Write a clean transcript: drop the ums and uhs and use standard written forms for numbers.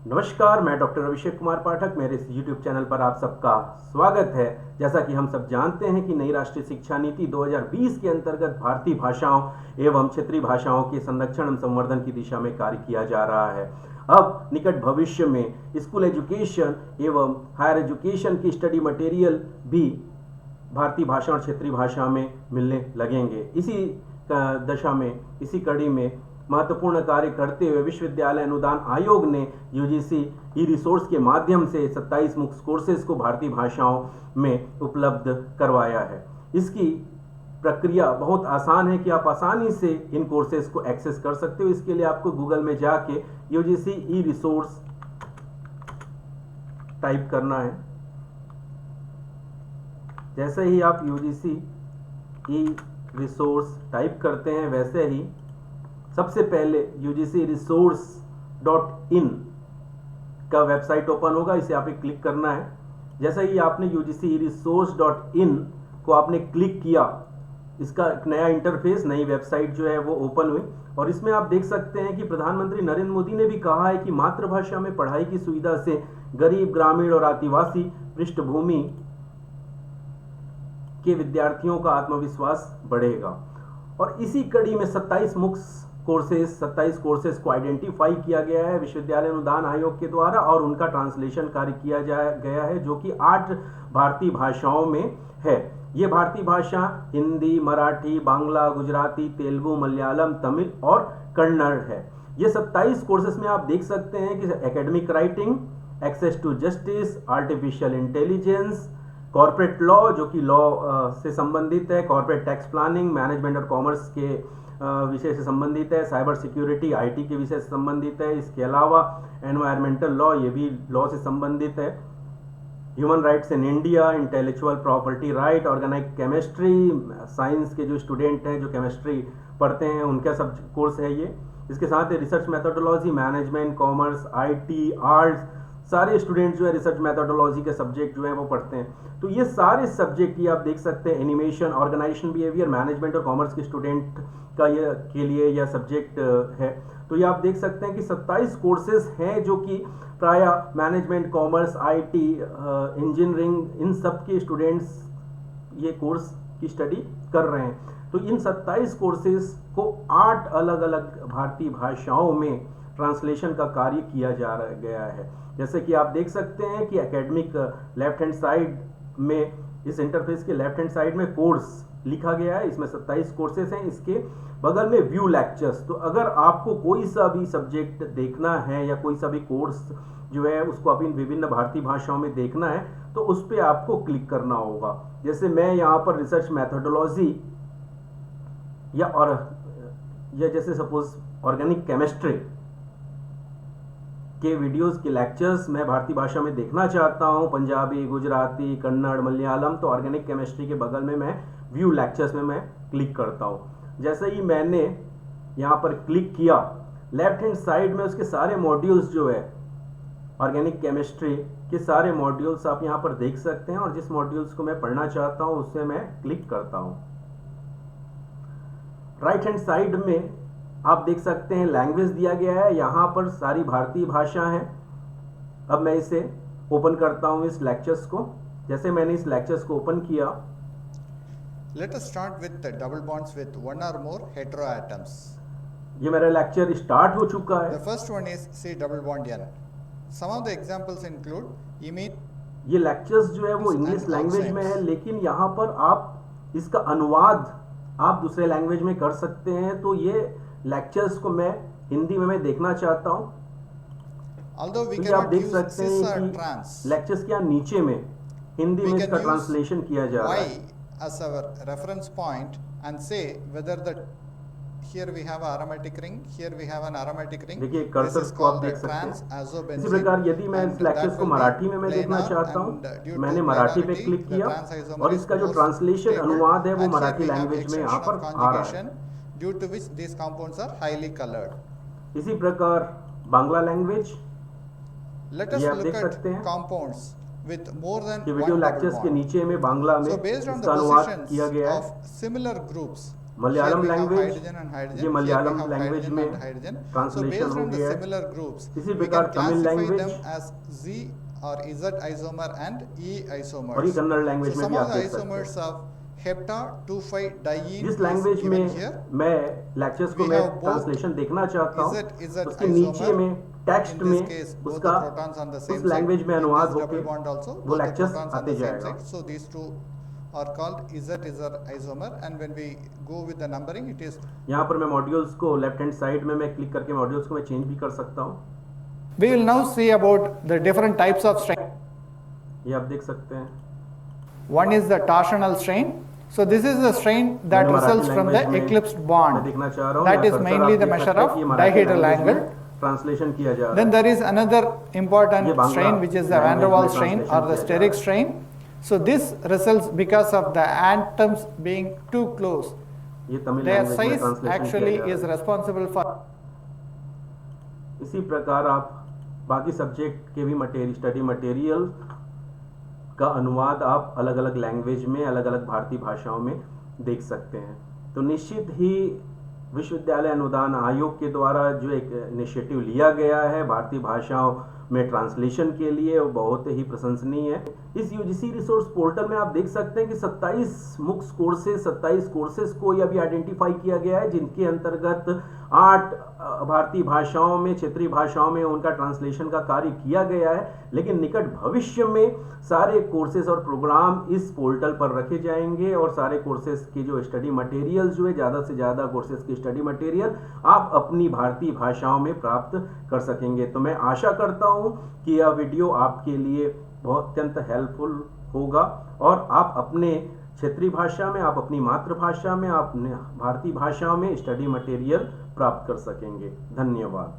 नमस्कार, मैं डॉक्टर अभिषेक कुमार पाठक। मेरे इस YouTube चैनल पर आप सबका स्वागत है। जैसा कि हम सब जानते हैं कि नई राष्ट्रीय शिक्षा नीति 2020 के अंतर्गत भारतीय भाषाओं एवं क्षेत्रीय भाषाओं के संरक्षण एवं संवर्धन की दिशा में कार्य किया जा रहा है। अब निकट भविष्य में स्कूल एजुकेशन एवं हायर एजुकेशन की स्टडी मटेरियल भी भारतीय भाषा और क्षेत्रीय भाषा में मिलने लगेंगे। इसी दशा में, इसी कड़ी में महत्वपूर्ण कार्य करते हुए विश्वविद्यालय अनुदान आयोग ने यूजीसी ई रिसोर्स के माध्यम से 27 मुख्य कोर्सेज को भारतीय भाषाओं में उपलब्ध करवाया है। इसकी प्रक्रिया बहुत आसान है कि आप आसानी से इन कोर्सेज को एक्सेस कर सकते हो। इसके लिए आपको गूगल में जाके यूजीसी ई रिसोर्स टाइप करना है। जैसे ही आप यूजीसी ई रिसोर्स टाइप करते हैं, वैसे ही सबसे पहले ugcresource.in का वेबसाइट ओपन होगा। इसे आपको क्लिक करना है। जैसे ही आपने ugcresource.in को आपने क्लिक किया, इसका एक नया इंटरफेस, नई वेबसाइट जो है वो ओपन हुई। और इसमें आप देख सकते हैं कि प्रधानमंत्री नरेंद्र मोदी ने भी कहा है कि मातृभाषा में पढ़ाई की सुविधा से गरीब, ग्रामीण और आदिवासी पृष्ठभूमि के विद्यार्थियों का आत्मविश्वास बढ़ेगा। और इसी कड़ी में 27 कोर्सेज को आइडेंटिफाई किया गया है विश्वविद्यालय अनुदान आयोग के द्वारा, और उनका ट्रांसलेशन कार्य किया गया है, जो कि 8 भारतीय भाषाओं में है। ये भारतीय भाषा हिंदी, मराठी, बांग्ला, गुजराती, तेलुगु, मलयालम, तमिल और कन्नड़ है। ये 27 कोर्सेज में आप देख सकते हैं कि academic writing, access to justice, artificial intelligence, corporate law जो कि लॉ से संबंधित है, कॉर्पोरेट टैक्स प्लानिंग, मैनेजमेंट और कॉमर्स के विषय से संबंधित है, साइबर सिक्योरिटी आईटी के विषय से संबंधित है। इसके अलावा एनवायरमेंटल लॉ, ये भी लॉ से संबंधित है। Human rights in India, intellectual property right, organic chemistry, science के जो स्टूडेंट हैं जो केमिस्ट्री पढ़ते हैं उनका सब कोर्स है ये। इसके साथ research methodology, management, commerce, IT, arts, सारे स्टूडेंट जो है रिसर्च मेथोडोलॉजी के सब्जेक्ट जो है वो पढ़ते हैं। तो ये सारे सब्जेक्ट ये आप देख सकते हैं। एनिमेशन, ऑर्गेनाइजेशन बिहेवियर, मैनेजमेंट और कॉमर्स के स्टूडेंट का ये के लिए यह सब्जेक्ट है। तो ये आप देख सकते हैं कि 27 कोर्सेज हैं जो कि प्राय मैनेजमेंट, कॉमर्स, आईटी, इंजीनियरिंग, इन सब के स्टूडेंट्स ये कोर्स की स्टडी कर रहे हैं। तो इन 27 कोर्सेज को 8 अलग अलग भारतीय भाषाओं में ट्रांसलेशन का कार्य किया जा गया है। जैसे कि आप देख सकते हैं कि एकेडमिक लेफ्ट हैंड साइड में, इस इंटरफेस के लेफ्ट हैंड साइड में कोर्स लिखा गया है। इसमें 27 कोर्सेज हैं। इसके बगल में व्यू लेक्चर्स। तो अगर आपको कोई सा भी सब्जेक्ट देखना है या कोई सा भी कोर्स जो है उसको अपनी विभिन्न भारतीय भाषाओं में देखना है तो उस पर आपको क्लिक करना होगा। जैसे मैं यहाँ पर रिसर्च मैथोडोलॉजी या जैसे सपोज ऑर्गेनिक केमिस्ट्री के वीडियोस के लेक्चर्स मैं भारतीय भाषा में देखना चाहता हूं, पंजाबी, गुजराती, कन्नड़, मलयालम, तो ऑर्गेनिक केमिस्ट्री के बगल में मैं व्यू लेक्चर्स में मैं क्लिक करता हूं। जैसे ही मैंने यहां पर क्लिक किया, लेफ्ट हैंड साइड में उसके सारे मॉड्यूल्स जो है ऑर्गेनिक केमिस्ट्री के सारे मॉड्यूल्स आप यहां पर देख सकते हैं, और जिस मॉड्यूल्स को मैं पढ़ना चाहता हूं उससे मैं क्लिक करता हूं। राइट हैंड साइड में आप देख सकते हैं लैंग्वेज दिया गया है। यहां पर सारी भारतीय भाषा है। अब मैं इसे ओपन करता हूं इस लेक्चर्स को। जैसे मैंने इस लेक्चर्स को ओपन किया, Let us start with the double bonds with one or more heteroatoms. ये मेरा लेक्चर स्टार्ट हो चुका है। The first one is C double bond N. Some of the examples include imine. ये लेक्चर्स जो है वो इंग्लिश लैंग्वेज में है, लेकिन यहाँ पर आप इसका अनुवाद आप दूसरे लैंग्वेज में कर सकते हैं। तो ये लेक्चर्स को मैं हिंदी में मैं देखना चाहता हूँ। Although we तो आप cannot देख use सकते cis or हैं trans, कि लेक्चर्स के यहाँ नीचे में हिंदी we में can इसका use ट्रांसलेशन किया जा रहा है। Y as our reference point and say whether the here we have an aromatic ring, here we have an aromatic ring. देखिए This कर्सर is को आप called देख the सकते हैं। trans-azobenzene. इसी प्रकार यदि मैं इस and लेक्चर्स that को will be मराठी में मैं देखना planar, चाहता and हूँ, due to मैंने मराठी पे planarity, क्लिक the किया trans-isomer और is इसका जो more ट्रांसलेशन stable, अनुवाद है वो and here Marathi we have language में यहाँ extension पर of आ रहा है। conjugation, due to which these compounds are highly colored. इसी प्रकार बांग्ला लैंग्वेज, Let us ये आप look देख at सकते हैं compounds with more than कि वीडियो one double लेक्चर्स के bond. नीचे में बांग्ला में So based on इसका the अनुवाद positions किया गया of है। similar groups, Malayalam we have language, hydrogen and hydrogen. ये Here we Malayalam have language hydrogen में and hydrogen. So translation based हो on the गया है। similar groups, इसी we प्रकार can Tamil classify language them as Z or Z isomer and E और ये isomers. Kannada language So में some भी of आप the देख सकते isomers हैं। of hepta 2,5-diene जिस is लैंग्वेज given में here. मैं लेक्चर्स को We मैं have both ट्रांसलेशन देखना चाहता हूँ, Z उसके नीचे isomer. में टेक्स्ट In this में case, both उसका the protons on the उस same side. लैंग्वेज में In अनुवाद this होके double bond also, वो both the lectures protons on आते the same जाएगा। side. So these two are called Z isomer, and when we go with the numbering, it is. यहाँ पर मैं modules को लेफ्ट हैंड साइड में मैं click करके मॉड्यूल्स को मैं चेंज भी कर सकता हूँ। We will now see about the different types of strain. ये आप देख सकते हैं। One is the torsional strain. So this is the strain that मैंने Marathi results from the language में eclipsed मैं bond. देखना चाह रहा हूँ। That यहाँ is कर्सर mainly आप the देख measure सकते हैं of कि ये मराठी dihedral लैंग्वेज में angle. ट्रांसलेशन किया जा रहा Then है। there is another important ये Bangla strain which is the van der language Waals में strain or translation the किया जा steric रहा है। strain. So this results because of the atoms being too close. ये तमिल Their लैंग्वेज में size translation actually किया जा is रहा है। responsible for. इसी प्रकार आप बाकी सब्जेक्ट के भी मटेरियल स्टडी मटेरियल का अनुवाद आप अलग अलग लैंग्वेज में अलग अलग भारतीय भाषाओं में देख सकते हैं। तो निश्चित ही विश्वविद्यालय अनुदान आयोग के द्वारा जो एक इनिशिएटिव लिया गया है भारतीय भाषाओं में ट्रांसलेशन के लिए, वो बहुत ही प्रशंसनीय है। इस यूजीसी रिसोर्स पोर्टल में आप देख सकते हैं कि 27 मुख्य कोर्सेज 27 कोर्सेज को ये अभी आइडेंटिफाई किया गया है, जिनके अंतर्गत 8 भारतीय भाषाओं में क्षेत्रीय भाषाओं में उनका ट्रांसलेशन का कार्य किया गया है। लेकिन निकट भविष्य में सारे कोर्सेज और प्रोग्राम इस पोर्टल पर रखे जाएंगे और सारे कोर्सेज के जो स्टडी मटेरियल जो है ज़्यादा से ज़्यादा कोर्सेज की स्टडी मटेरियल आप अपनी भारतीय भाषाओं में प्राप्त कर सकेंगे। तो मैं आशा करता हूँ कि यह वीडियो आपके लिए बहुत अत्यंत हेल्पफुल होगा और आप अपने क्षेत्रीय भाषा में, आप अपनी मातृभाषा में, आप भारतीय भाषाओं में स्टडी मटेरियल प्राप्त कर सकेंगे। धन्यवाद।